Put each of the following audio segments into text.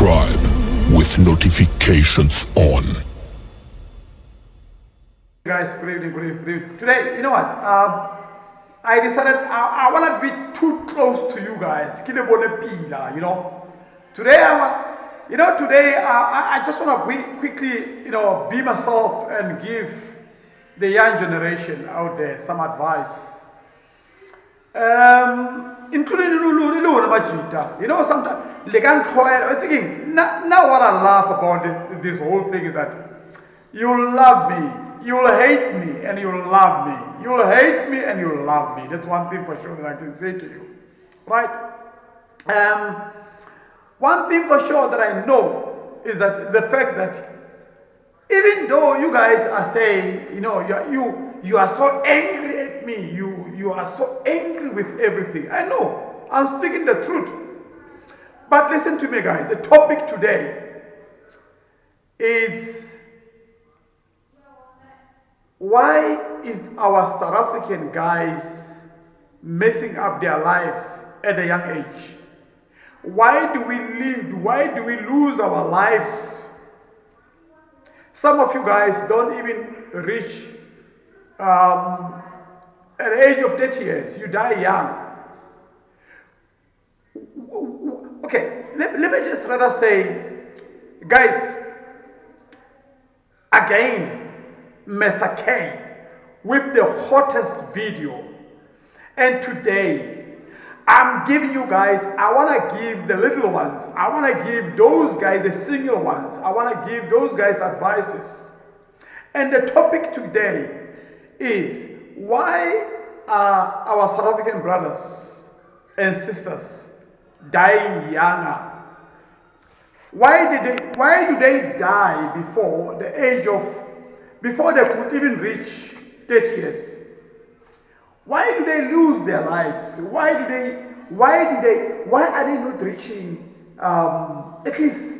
subscribe with notifications on. Guys, good evening, good evening, good evening. Today, you know what? I decided I want to be too close to you guys. You know. Today I just want to quickly, be myself and give the young generation out there some advice. Including sometimes they can't now what I laugh about this whole thing is that you'll love me, you'll hate me, and you'll love me. You'll hate me and you'll love me. That's one thing for sure that I can say to you. Right? One thing for sure that I know is that the fact that even though you guys are saying, you are so angry at me, you are so angry with everything. I know, I'm speaking the truth. But listen to me, guys. The topic today is why is our South African guys messing up their lives at a young age? Why do we lose our lives? Some of you guys don't even reach at the age of 30 years. You die young. Okay, let me just rather say, guys, again, Mr. K with the hottest video. And today, I'm giving you guys, I want to give the little ones, I want to give those guys, the single ones, I want to give those guys advices. And the topic today is why are our South African brothers and sisters dying younger? Why do they die before they could even reach 30 years? Why do they lose their lives? Why are they not reaching at least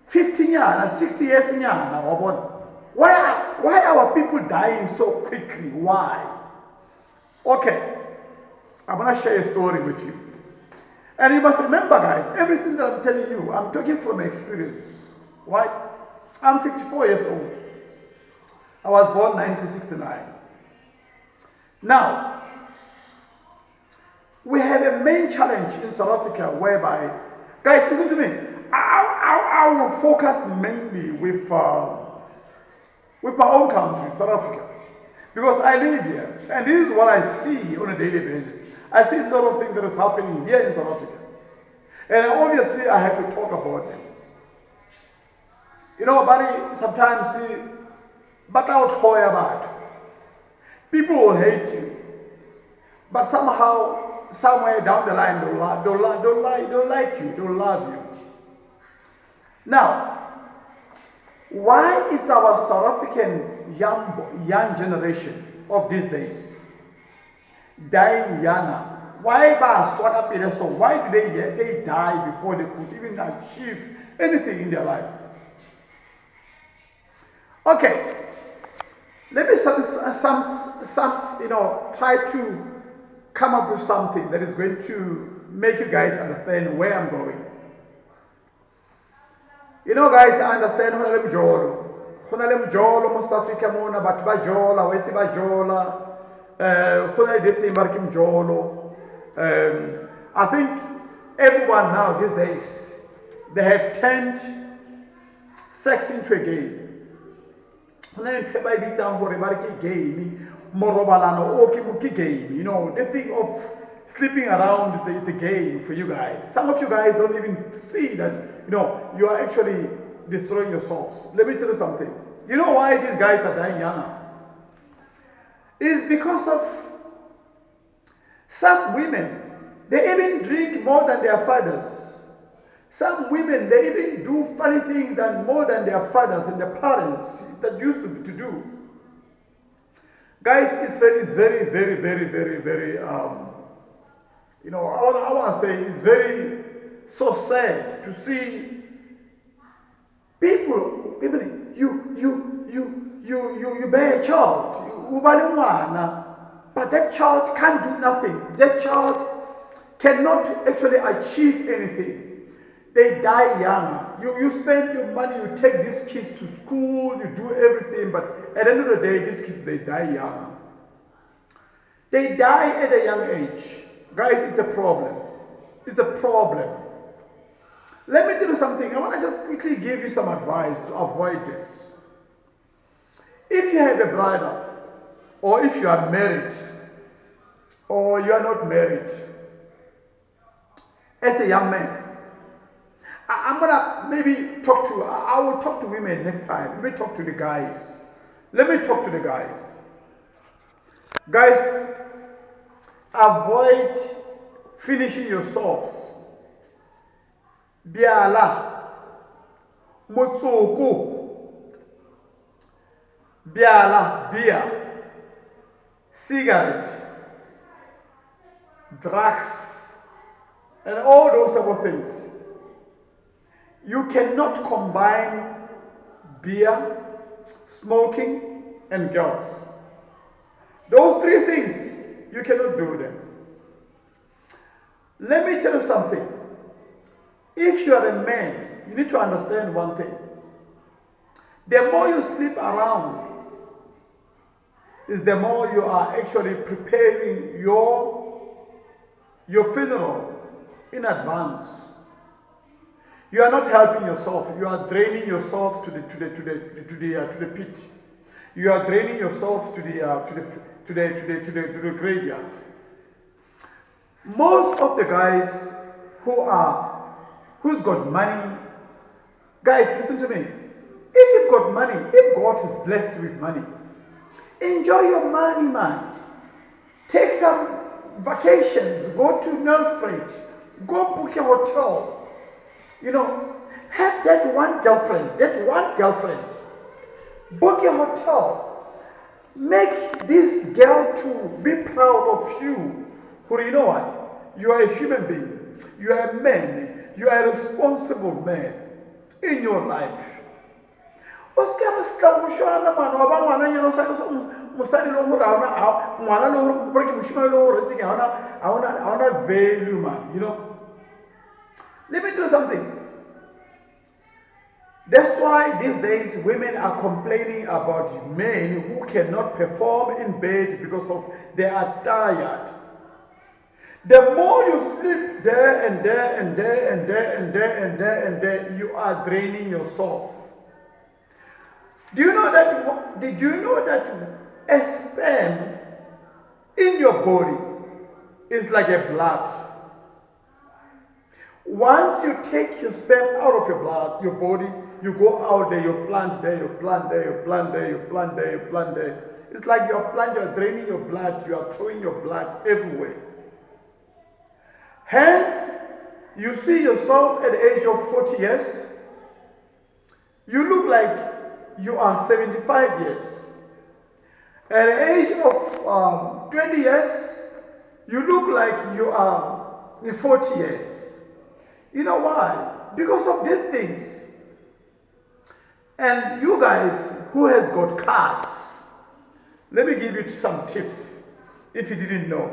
15 years, 60 years in Why are our people dying so quickly? Why? Okay, I'm gonna share a story with you. And you must remember, guys, everything that I'm telling you, I'm talking from experience. Right? I'm 54 years old. I was born 1969. Now, we have a main challenge in South Africa whereby, guys, listen to me. I will focus mainly with my own country, South Africa, because I live here, and this is what I see on a daily basis. I see a lot of things that is happening here in South Africa, and obviously I have to talk about them. Buddy, sometimes but I'll toy about. People will hate you, but somehow, somewhere down the line, don't like you, don't love you. Now, why is our South African young generation of these days dying younger? Why do they die before they could even achieve anything in their lives? Okay. Let me try to come up with something that is going to make you guys understand where I'm going. Guys, I understand most Africa mona but bajola, wetsi bajola, I think everyone now these days, they have turned sex into a game. The thing of sleeping around is a game for you guys. Some of you guys don't even see that, you are actually destroying yourselves. Let me tell you something. You know why these guys are dying younger? It's because of some women. They even drink more than their fathers. Some women, they even do funny things more than their fathers and their parents that used to do. Guys, it's very, very, very, very, very, I want to say it's very so sad to see people, even you bear a child, but that child can't do nothing. That child cannot actually achieve anything. They die young. You spend your money, you take these kids to school, you do everything, but at the end of the day, these kids, they die young. They die at a young age. Guys, it's a problem. It's a problem. Let me tell you something. I want to just quickly give you some advice to avoid this. If you have a brother, or if you are married, or you are not married, as a young man, I'm gonna maybe talk to, I will talk to women next time. Let me talk to the guys. Let me talk to the guys. Guys, avoid finishing yourselves. Biala, motsoko, biala, beer, cigarette, drugs, and all those type of things. You cannot combine beer, smoking, and girls. Those three things, you cannot do them. Let me tell you something. If you are a man, you need to understand one thing. The more you sleep around, is the more you are actually preparing your funeral in advance. You are not helping yourself. You are draining yourself to the pit. You are draining yourself to the graveyard. Most of the guys who's got money, guys, listen to me. If you've got money, if God has blessed you with money, enjoy your money, man. Take some vacations. Go to Nelspruit. Go book a hotel. You know, have that one girlfriend. Book a hotel. Make this girl to be proud of you. For you know what? You are a human being. You are a man. You are a responsible man in your life. Value, man. You know. Let me tell you something. That's why these days women are complaining about men who cannot perform in bed because of they are tired. The more you sleep there and there and there and there and there and there and there, you are draining yourself. Do you know that a sperm in your body is like a blood? Once you take your sperm out of your blood, your body, you go out there, you plant there, you plant there, you plant there, you plant there, you plant there. It's like you're draining your blood, you are throwing your blood everywhere. Hence, you see yourself at the age of 40 years, you look like you are 75 years. At the age of 20 years, you look like you are 40 years. You know why? Because of these things. And you guys who has got cars, let me give you some tips if you didn't know.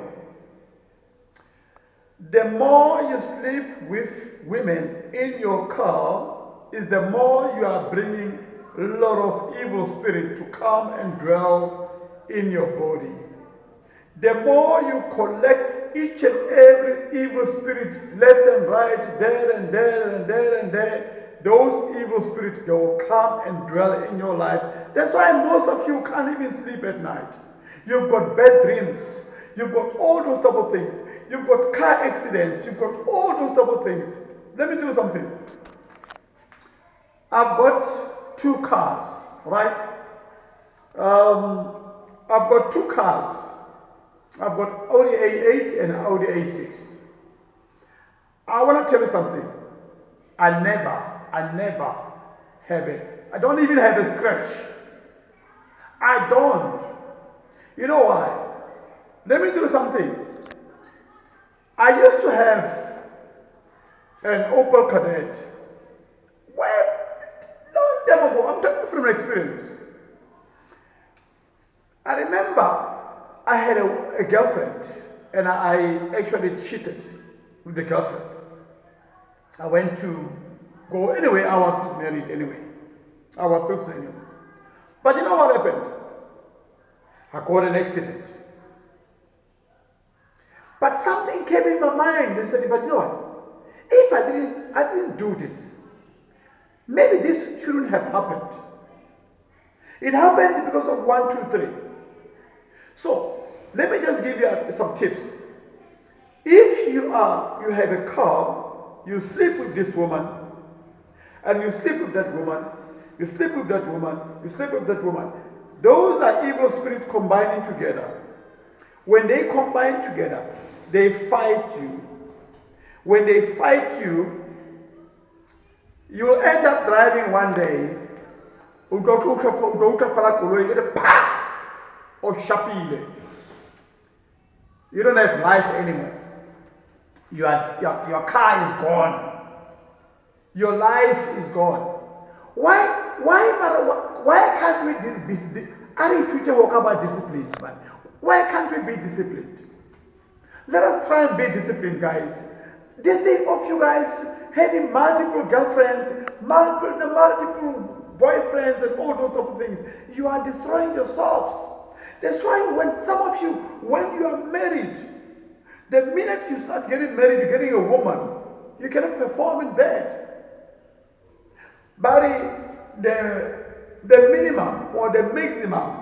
The more you sleep with women in your car, is the more you are bringing a lot of evil spirit to come and dwell in your body. The more you collect each and every evil spirit left and right, there and there and there and there, those evil spirits, they will come and dwell in your life. That's why most of you can't even sleep at night. You've got bad dreams. You've got all those type of things. You've got car accidents. You've got all those type of things. Let me tell you something. I've got 2 cars, right? I've got 2 cars. I've got Audi A8 and Audi A6. I want to tell you something. I never have it. I don't even have a scratch. I don't. You know why? Let me tell you something. I used to have an Opel Kadett. Well, long time ago. I'm talking from experience. I remember I had a girlfriend and I actually cheated with the girlfriend. I went to go. Anyway, I was not married anyway. I was still single. But you know what happened? I got an accident. But something came in my mind and said, but you know what? If I didn't do this, maybe this shouldn't have happened. It happened because of 1, 2, 3. So let me just give you some tips. If you have a car, you sleep with this woman, and you sleep with that woman, you sleep with that woman, you sleep with that woman. Those are evil spirits combining together. When they combine together, they fight you. When they fight you, you'll end up driving one day, or shapile. You don't have life anymore. Your car is gone. Your life is gone. Why can't we be? Ari Twitter talk about discipline, man. Why can't we be disciplined? Let us try and be disciplined, guys. They think of you guys having multiple girlfriends, multiple boyfriends, and all those type of things. You are destroying yourselves. That's why when some of you, when you are married, the minute you start getting married, you're getting a woman, you cannot perform in bed. But the minimum or the maximum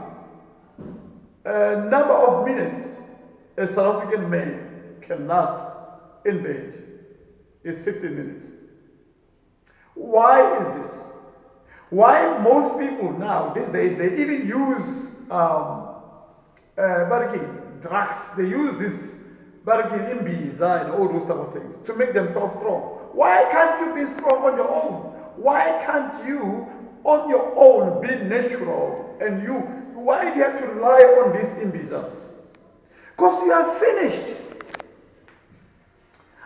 number of minutes a South African man can last in bed is 15 minutes. Why is this? Why most people now, these days, they even use drugs. They use this imbiza and all those type of things to make themselves strong. Why can't you be strong on your own? Why can't you on your own be natural? And why do you have to rely on these imbizas? Because you are finished.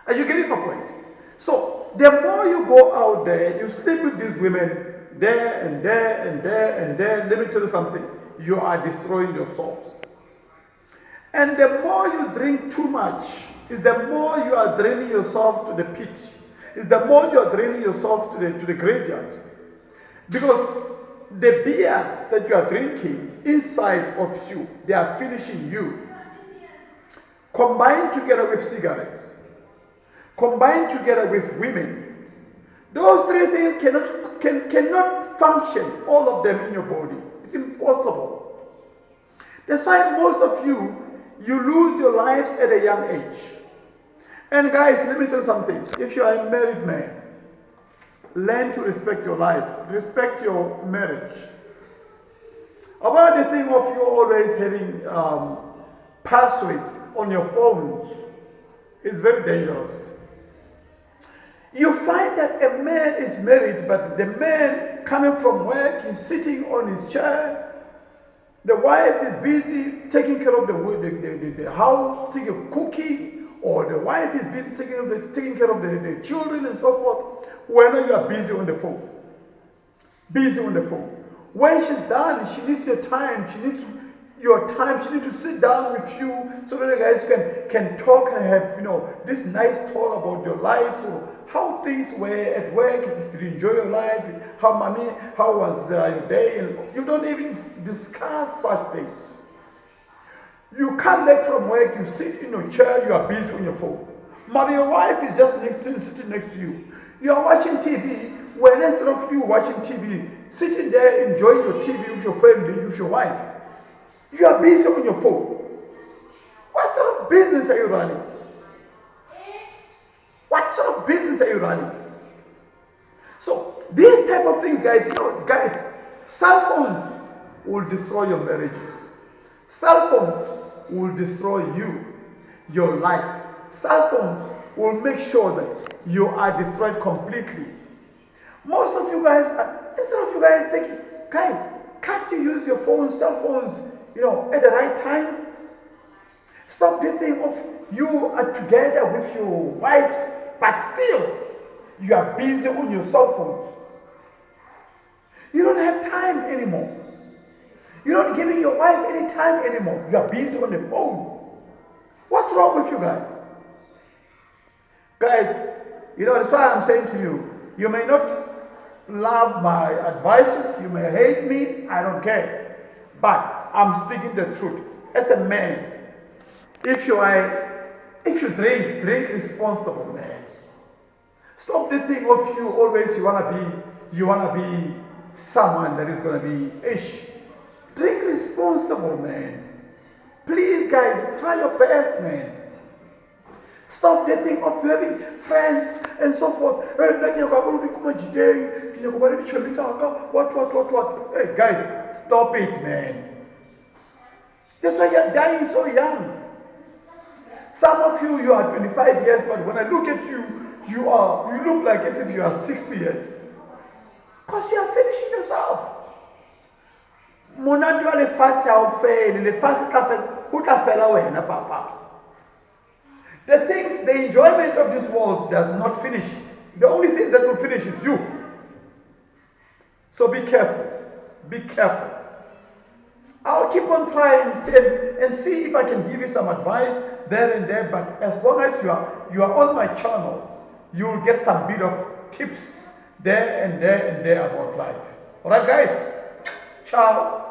Are you getting my point? So the more you go out there, you sleep with these women there and there and there and there. Let me tell you something. You are destroying yourselves. And the more you drink too much, is the more you are draining yourself to the pit. Is the more you are draining yourself to the graveyard. Because the beers that you are drinking inside of you, they are finishing you. Combined together with cigarettes, combined together with women, those three things cannot function, all of them in your body. It's impossible. That's why most of you lose your lives at a young age. And guys, let me tell you something. If you are a married man, learn to respect your life, respect your marriage. About the thing of you always having passwords on your phones is very dangerous. You find that a man is married, but the man coming from work is sitting on his chair. The wife is busy taking care of the house, cooking, or the wife is busy taking care of the children and so forth. When you are busy on the phone, When she's done, she needs your time. She needs your time. She needs to sit down with you so that you guys can talk and have this nice talk about your life. So how things were at work, did you enjoy your life? How was your day? And you don't even discuss such things. You come back from work, you sit in your chair, you are busy on your phone. But your wife is just sitting next to you. You are watching TV, when instead of you watching TV, sitting there enjoying your TV with your family, with your wife, you are busy on your phone. What sort of business are you running? What sort of business are you running? So these type of things, guys, cell phones will destroy your marriages. Cell phones will destroy you, your life. Cell phones will make sure that you are destroyed completely. Most of you guys, instead of you guys thinking, guys, can't you use your phones, cell phones, at the right time? Stop this thing of you are together with your wives, but still you are busy on your cell phones. You don't have time anymore. You're not giving your wife any time anymore. You are busy on the phone. What's wrong with you guys? Guys, You know, that's why I'm saying to you, you may not love my advices, you may hate me, I don't care. But I'm speaking the truth. As a man, if you drink, drink responsible, man. Stop the thing of you always you wanna be someone that is gonna be ish. Drink responsible, man. Please guys, try your best, man. Stop the thing of having friends and so forth. Hey, what? Hey guys, stop it, man. That's why you're dying so young. Some of you are 25 years, but when I look at you, you look like as if you are 60 years. Because you are finishing yourself. Monate wa lefatshe ha o fele, lefatshe ho tla fela wena papa. The things, the enjoyment of this world does not finish. The only thing that will finish is you. So be careful. Be careful. I'll keep on trying and see if I can give you some advice there and there, but as long as you are on my channel, you will get some bit of tips there and there about life. Alright guys? Ciao.